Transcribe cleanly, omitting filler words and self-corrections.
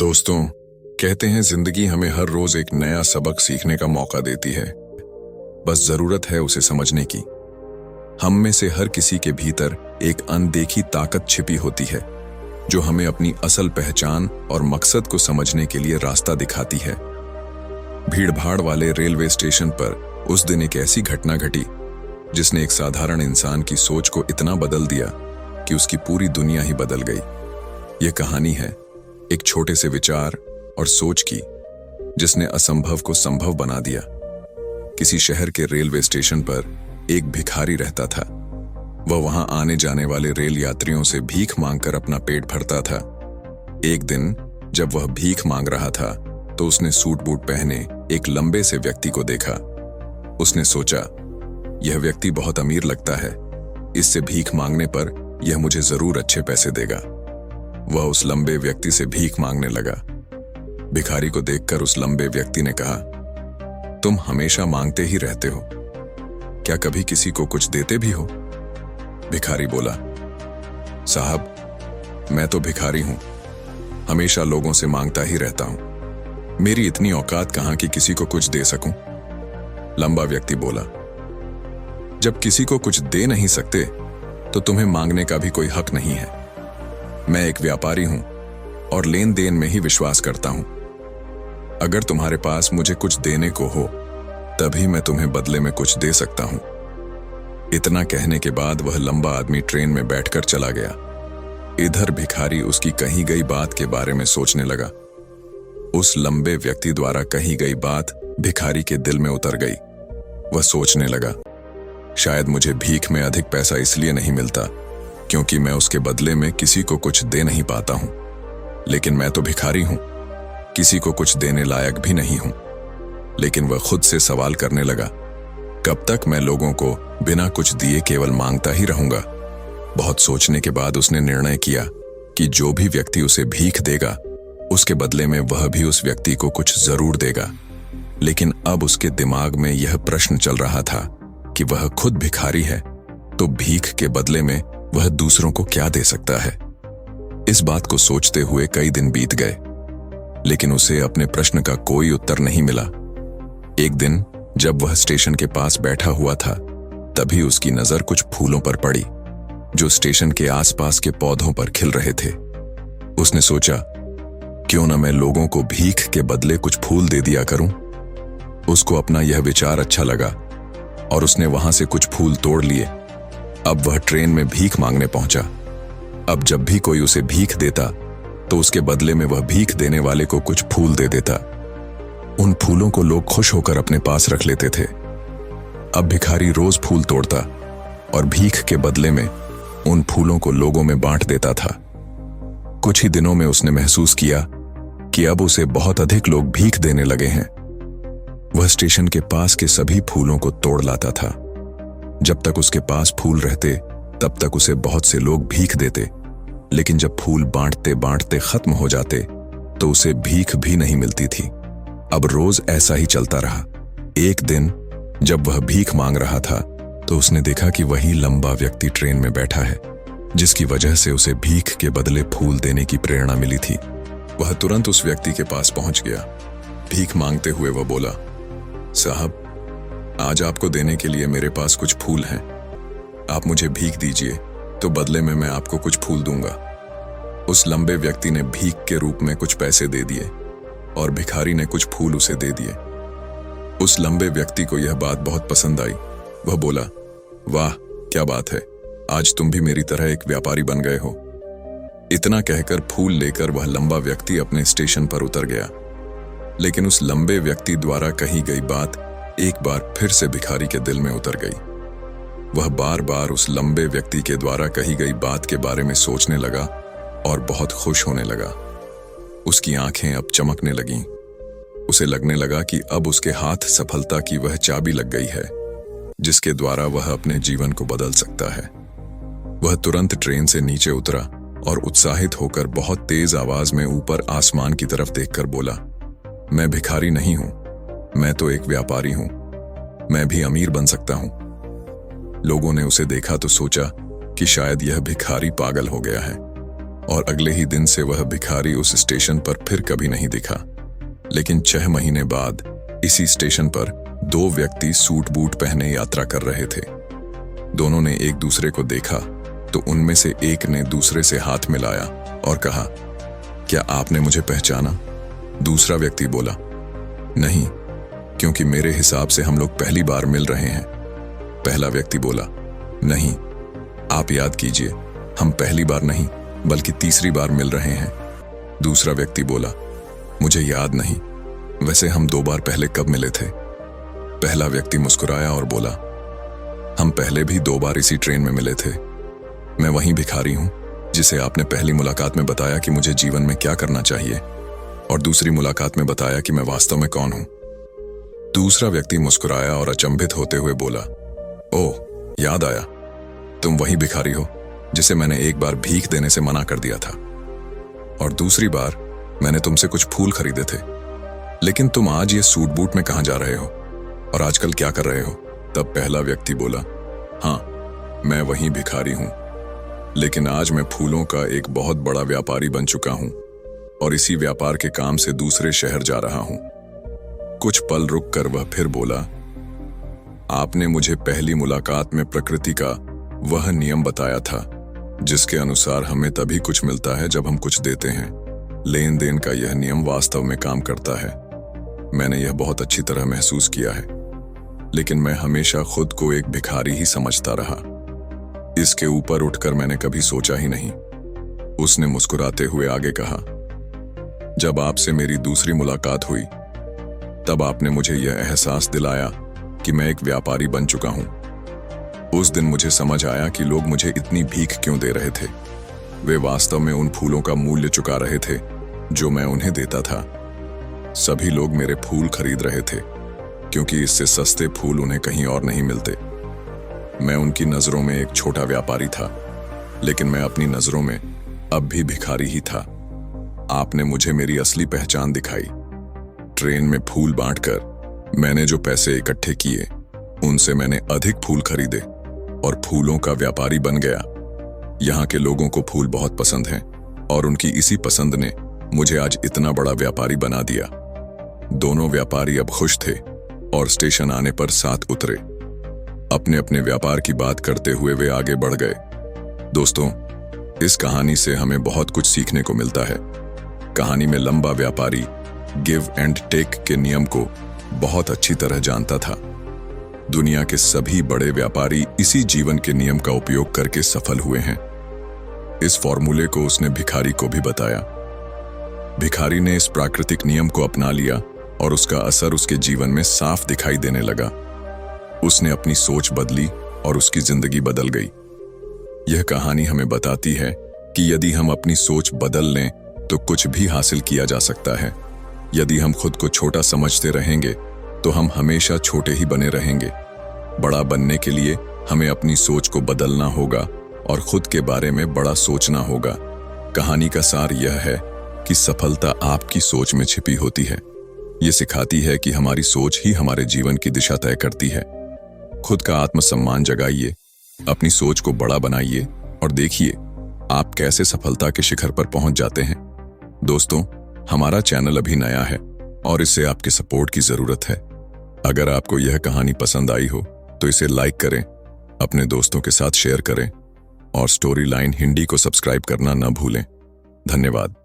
दोस्तों, कहते हैं जिंदगी हमें हर रोज एक नया सबक सीखने का मौका देती है। बस जरूरत है उसे समझने की। हम में से हर किसी के भीतर एक अनदेखी ताकत छिपी होती है जो हमें अपनी असल पहचान और मकसद को समझने के लिए रास्ता दिखाती है। भीड़भाड़ वाले रेलवे स्टेशन पर उस दिन एक ऐसी घटना घटी जिसने एक साधारण इंसान की सोच को इतना बदल दिया कि उसकी पूरी दुनिया ही बदल गई। यह कहानी है एक छोटे से विचार और सोच की जिसने असंभव को संभव बना दिया। किसी शहर के रेलवे स्टेशन पर एक भिखारी रहता था। वह वहां आने जाने वाले रेल यात्रियों से भीख मांगकर अपना पेट भरता था। एक दिन जब वह भीख मांग रहा था तो उसने सूट बूट पहने एक लंबे से व्यक्ति को देखा। उसने सोचा, यह व्यक्ति बहुत अमीर लगता है, इससे भीख मांगने पर यह मुझे जरूर अच्छे पैसे देगा। वह उस लंबे व्यक्ति से भीख मांगने लगा। भिखारी को देखकर उस लंबे व्यक्ति ने कहा, तुम हमेशा मांगते ही रहते हो, क्या कभी किसी को कुछ देते भी हो? भिखारी बोला, साहब, मैं तो भिखारी हूं, हमेशा लोगों से मांगता ही रहता हूं। मेरी इतनी औकात कहां कि किसी को कुछ दे सकूं? लंबा व्यक्ति बोला, जब किसी को कुछ दे नहीं सकते तो तुम्हें मांगने का भी कोई हक नहीं है। मैं एक व्यापारी हूं और लेन देन में ही विश्वास करता हूं। अगर तुम्हारे पास मुझे कुछ देने को हो तभी मैं तुम्हें बदले में कुछ दे सकता हूं। इतना कहने के बाद वह लंबा आदमी ट्रेन में बैठकर चला गया। इधर भिखारी उसकी कही गई बात के बारे में सोचने लगा। उस लंबे व्यक्ति द्वारा कही गई बात भिखारी के दिल में उतर गई। वह सोचने लगा, शायद मुझे भीख में अधिक पैसा इसलिए नहीं मिलता क्योंकि मैं उसके बदले में किसी को कुछ दे नहीं पाता हूं। लेकिन मैं तो भिखारी हूं, किसी को कुछ देने लायक भी नहीं हूं। लेकिन वह खुद से सवाल करने लगा, कब तक मैं लोगों को बिना कुछ दिए केवल मांगता ही रहूंगा? बहुत सोचने के बाद उसने निर्णय किया कि जो भी व्यक्ति उसे भीख देगा उसके बदले में वह भी उस व्यक्ति को कुछ जरूर देगा। लेकिन अब उसके दिमाग में यह प्रश्न चल रहा था कि वह खुद भिखारी है तो भीख के बदले में वह दूसरों को क्या दे सकता है? इस बात को सोचते हुए कई दिन बीत गए, लेकिन उसे अपने प्रश्न का कोई उत्तर नहीं मिला। एक दिन जब वह स्टेशन के पास बैठा हुआ था तभी उसकी नजर कुछ फूलों पर पड़ी जो स्टेशन के आसपास के पौधों पर खिल रहे थे। उसने सोचा, क्यों न मैं लोगों को भीख के बदले कुछ फूल दे दिया करूं? उसको अपना यह विचार अच्छा लगा और उसने वहां से कुछ फूल तोड़ लिए। अब वह ट्रेन में भीख मांगने पहुंचा। अब जब भी कोई उसे भीख देता तो उसके बदले में वह भीख देने वाले को कुछ फूल दे देता। उन फूलों को लोग खुश होकर अपने पास रख लेते थे। अब भिखारी रोज फूल तोड़ता और भीख के बदले में उन फूलों को लोगों में बांट देता था। कुछ ही दिनों में उसने महसूस किया कि अब उसे बहुत अधिक लोग भीख देने लगे हैं। वह स्टेशन के पास के सभी फूलों को तोड़ लाता था। जब तक उसके पास फूल रहते तब तक उसे बहुत से लोग भीख देते, लेकिन जब फूल बांटते बांटते खत्म हो जाते तो उसे भीख भी नहीं मिलती थी। अब रोज ऐसा ही चलता रहा। एक दिन जब वह भीख मांग रहा था तो उसने देखा कि वही लंबा व्यक्ति ट्रेन में बैठा है जिसकी वजह से उसे भीख के बदले फूल देने की प्रेरणा मिली थी। वह तुरंत उस व्यक्ति के पास पहुंच गया। भीख मांगते हुए वह बोला, साहब, आज आपको देने के लिए मेरे पास कुछ फूल हैं। आप मुझे भीख दीजिए तो बदले में मैं आपको कुछ फूल दूंगा। उस लंबे व्यक्ति ने भीख के रूप में कुछ पैसे दे दिए और भिखारी ने कुछ फूल उसे दे दिए। उस लंबे व्यक्ति को यह बात बहुत पसंद आई। वह बोला, वाह, क्या बात है, आज तुम भी मेरी तरह एक व्यापारी बन गए हो। इतना कहकर फूल लेकर वह लंबा व्यक्ति अपने स्टेशन पर उतर गया। लेकिन उस लंबे व्यक्ति द्वारा कही गई बात एक बार फिर से भिखारी के दिल में उतर गई। वह बार बार उस लंबे व्यक्ति के द्वारा कही गई बात के बारे में सोचने लगा और बहुत खुश होने लगा। उसकी आंखें अब चमकने लगीं। उसे लगने लगा कि अब उसके हाथ सफलता की वह चाबी लग गई है जिसके द्वारा वह अपने जीवन को बदल सकता है। वह तुरंत ट्रेन से नीचे उतरा और उत्साहित होकर बहुत तेज आवाज में ऊपर आसमान की तरफ देखकर बोला, मैं भिखारी नहीं हूं, मैं तो एक व्यापारी हूं, मैं भी अमीर बन सकता हूं। लोगों ने उसे देखा तो सोचा कि शायद यह भिखारी पागल हो गया है और अगले ही दिन से वह भिखारी उस स्टेशन पर फिर कभी नहीं दिखा। लेकिन 6 महीने बाद इसी स्टेशन पर 2 व्यक्ति सूट बूट पहने यात्रा कर रहे थे। दोनों ने एक दूसरे को देखा तो उनमें से एक ने दूसरे से हाथ मिलाया और कहा, क्या आपने मुझे पहचाना? दूसरा व्यक्ति बोला, नहीं, क्योंकि मेरे हिसाब से हम लोग पहली बार मिल रहे हैं। पहला व्यक्ति बोला, नहीं, आप याद कीजिए, हम पहली बार नहीं बल्कि तीसरी बार मिल रहे हैं। दूसरा व्यक्ति बोला, मुझे याद नहीं, वैसे हम 2 बार पहले कब मिले थे? पहला व्यक्ति मुस्कुराया और बोला, हम पहले भी 2 बार इसी ट्रेन में मिले थे। मैं वही भिखारी हूं जिसे आपने पहली मुलाकात में बताया कि मुझे जीवन में क्या करना चाहिए, और दूसरी मुलाकात में बताया कि मैं वास्तव में कौन हूं। दूसरा व्यक्ति मुस्कुराया और अचंभित होते हुए बोला, ओह, याद आया, तुम वही भिखारी हो जिसे मैंने एक बार भीख देने से मना कर दिया था, और दूसरी बार मैंने तुमसे कुछ फूल खरीदे थे। लेकिन तुम आज ये सूट बूट में कहां जा रहे हो और आजकल क्या कर रहे हो? तब पहला व्यक्ति बोला, हाँ, मैं वही भिखारी हूं, लेकिन आज मैं फूलों का एक बहुत बड़ा व्यापारी बन चुका हूं और इसी व्यापार के काम से दूसरे शहर जा रहा हूं। कुछ पल रुककर वह फिर बोला, आपने मुझे पहली मुलाकात में प्रकृति का वह नियम बताया था जिसके अनुसार हमें तभी कुछ मिलता है जब हम कुछ देते हैं। लेन देन का यह नियम वास्तव में काम करता है। मैंने यह बहुत अच्छी तरह महसूस किया है, लेकिन मैं हमेशा खुद को एक भिखारी ही समझता रहा। इसके ऊपर उठकर मैंने कभी सोचा ही नहीं। उसने मुस्कुराते हुए आगे कहा, जब आपसे मेरी दूसरी मुलाकात हुई तब आपने मुझे यह एहसास दिलाया कि मैं एक व्यापारी बन चुका हूं। उस दिन मुझे समझ आया कि लोग मुझे इतनी भीख क्यों दे रहे थे। वे वास्तव में उन फूलों का मूल्य चुका रहे थे जो मैं उन्हें देता था। सभी लोग मेरे फूल खरीद रहे थे क्योंकि इससे सस्ते फूल उन्हें कहीं और नहीं मिलते। मैं उनकी नजरों में एक छोटा व्यापारी था, लेकिन मैं अपनी नजरों में अब भी भिखारी ही था। आपने मुझे मेरी असली पहचान दिखाई। ट्रेन में फूल बांटकर मैंने जो पैसे इकट्ठे किए उनसे मैंने अधिक फूल खरीदे और फूलों का व्यापारी बन गया। यहाँ के लोगों को फूल बहुत पसंद हैं और उनकी इसी पसंद ने मुझे आज इतना बड़ा व्यापारी बना दिया। दोनों व्यापारी अब खुश थे और स्टेशन आने पर साथ उतरे। अपने अपने व्यापार की बात करते हुए वे आगे बढ़ गए। दोस्तों, इस कहानी से हमें बहुत कुछ सीखने को मिलता है। कहानी में लंबा व्यापारी गिव एंड टेक के नियम को बहुत अच्छी तरह जानता था। दुनिया के सभी बड़े व्यापारी इसी जीवन के नियम का उपयोग करके सफल हुए हैं। इस फॉर्मूले को उसने भिखारी को भी बताया। भिखारी ने इस प्राकृतिक नियम को अपना लिया और उसका असर उसके जीवन में साफ दिखाई देने लगा। उसने अपनी सोच बदली और उसकी जिंदगी बदल गई। यह कहानी हमें बताती है कि यदि हम अपनी सोच बदल लें तो कुछ भी हासिल किया जा सकता है। यदि हम खुद को छोटा समझते रहेंगे तो हम हमेशा छोटे ही बने रहेंगे। बड़ा बनने के लिए हमें अपनी सोच को बदलना होगा और खुद के बारे में बड़ा सोचना होगा। कहानी का सार यह है कि सफलता आपकी सोच में छिपी होती है। ये सिखाती है कि हमारी सोच ही हमारे जीवन की दिशा तय करती है। खुद का आत्मसम्मान जगाइए, अपनी सोच को बड़ा बनाइए और देखिए आप कैसे सफलता के शिखर पर पहुंच जाते हैं। दोस्तों, हमारा चैनल अभी नया है और इससे आपके सपोर्ट की जरूरत है। अगर आपको यह कहानी पसंद आई हो तो इसे लाइक करें, अपने दोस्तों के साथ शेयर करें और स्टोरी लाइन हिंदी को सब्सक्राइब करना न भूलें। धन्यवाद।